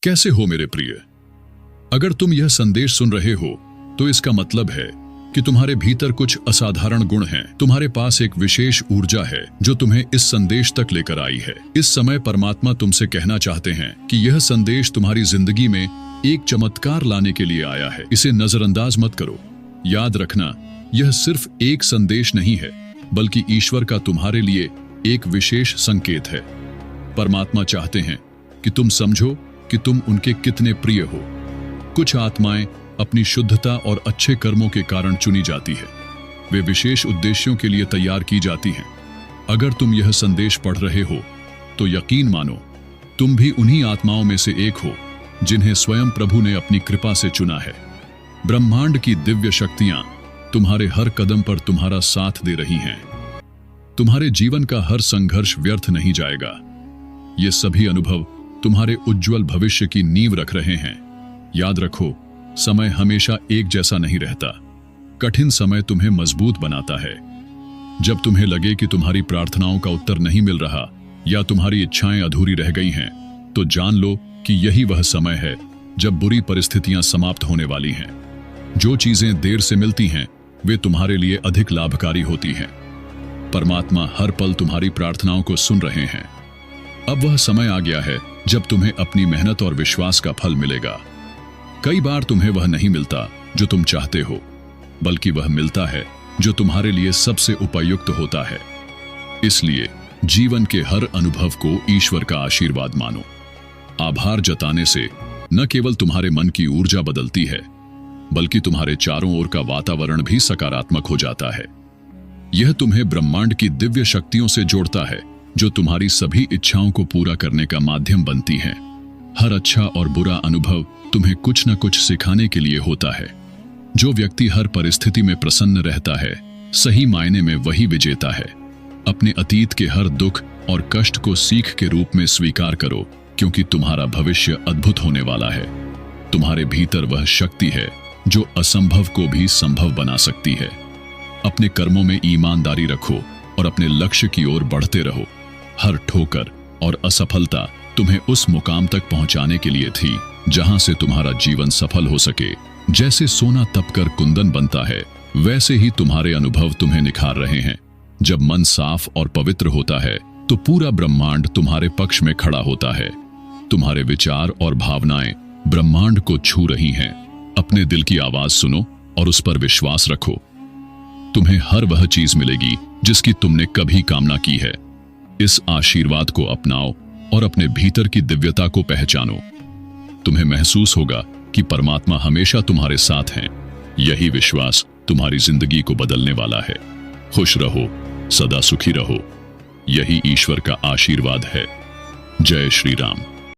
कैसे हो मेरे प्रिय? अगर तुम यह संदेश सुन रहे हो तो इसका मतलब है कि तुम्हारे भीतर कुछ असाधारण गुण हैं। तुम्हारे पास एक विशेष ऊर्जा है जो तुम्हें इस संदेश तक लेकर आई है। इस समय परमात्मा तुमसे कहना चाहते हैं कि यह संदेश तुम्हारी जिंदगी में एक चमत्कार लाने के लिए आया है। इसे नजरअंदाज मत करो। याद रखना, यह सिर्फ एक संदेश नहीं है, बल्कि ईश्वर का तुम्हारे लिए एक विशेष संकेत है। परमात्मा चाहते हैं कि तुम समझो कि तुम उनके कितने प्रिय हो। कुछ आत्माएं अपनी शुद्धता और अच्छे कर्मों के कारण चुनी जाती है। वे विशेष उद्देश्यों के लिए तैयार की जाती हैं। अगर तुम यह संदेश पढ़ रहे हो तो यकीन मानो, तुम भी उन्हीं आत्माओं में से एक हो जिन्हें स्वयं प्रभु ने अपनी कृपा से चुना है। ब्रह्मांड की दिव्य शक्तियां तुम्हारे हर कदम पर तुम्हारा साथ दे रही हैं। तुम्हारे जीवन का हर संघर्ष व्यर्थ नहीं जाएगा। ये सभी अनुभव तुम्हारे उज्जवल भविष्य की नींव रख रहे हैं। याद रखो, समय हमेशा एक जैसा नहीं रहता। कठिन समय तुम्हें मजबूत बनाता है। जब तुम्हें लगे कि तुम्हारी प्रार्थनाओं का उत्तर नहीं मिल रहा या तुम्हारी इच्छाएं अधूरी रह गई हैं, तो जान लो कि यही वह समय है जब बुरी परिस्थितियां समाप्त होने वाली हैं। जो चीजें देर से मिलती हैं, वे तुम्हारे लिए अधिक लाभकारी होती हैं। परमात्मा हर पल तुम्हारी प्रार्थनाओं को सुन रहे हैं। अब वह समय आ गया है जब तुम्हें अपनी मेहनत और विश्वास का फल मिलेगा। कई बार तुम्हें वह नहीं मिलता जो तुम चाहते हो, बल्कि वह मिलता है जो तुम्हारे लिए सबसे उपयुक्त होता है। इसलिए जीवन के हर अनुभव को ईश्वर का आशीर्वाद मानो। आभार जताने से न केवल तुम्हारे मन की ऊर्जा बदलती है, बल्कि तुम्हारे चारों ओर का वातावरण भी सकारात्मक हो जाता है। यह तुम्हें ब्रह्मांड की दिव्य शक्तियों से जोड़ता है, जो तुम्हारी सभी इच्छाओं को पूरा करने का माध्यम बनती हैं। हर अच्छा और बुरा अनुभव तुम्हें कुछ न कुछ सिखाने के लिए होता है। जो व्यक्ति हर परिस्थिति में प्रसन्न रहता है, सही मायने में वही विजेता है। अपने अतीत के हर दुख और कष्ट को सीख के रूप में स्वीकार करो, क्योंकि तुम्हारा भविष्य अद्भुत होने वाला है। तुम्हारे भीतर वह शक्ति है जो असंभव को भी संभव बना सकती है। अपने कर्मों में ईमानदारी रखो और अपने लक्ष्य की ओर बढ़ते रहो। हर ठोकर और असफलता तुम्हें उस मुकाम तक पहुंचाने के लिए थी जहां से तुम्हारा जीवन सफल हो सके। जैसे सोना तपकर कुंदन बनता है, वैसे ही तुम्हारे अनुभव तुम्हें निखार रहे हैं। जब मन साफ और पवित्र होता है तो पूरा ब्रह्मांड तुम्हारे पक्ष में खड़ा होता है। तुम्हारे विचार और भावनाएं ब्रह्मांड को छू रही हैं। अपने दिल की आवाज सुनो और उस पर विश्वास रखो। तुम्हें हर वह चीज मिलेगी जिसकी तुमने कभी कामना की है। इस आशीर्वाद को अपनाओ और अपने भीतर की दिव्यता को पहचानो। तुम्हें महसूस होगा कि परमात्मा हमेशा तुम्हारे साथ हैं। यही विश्वास तुम्हारी जिंदगी को बदलने वाला है। खुश रहो, सदा सुखी रहो। यही ईश्वर का आशीर्वाद है। जय श्री राम।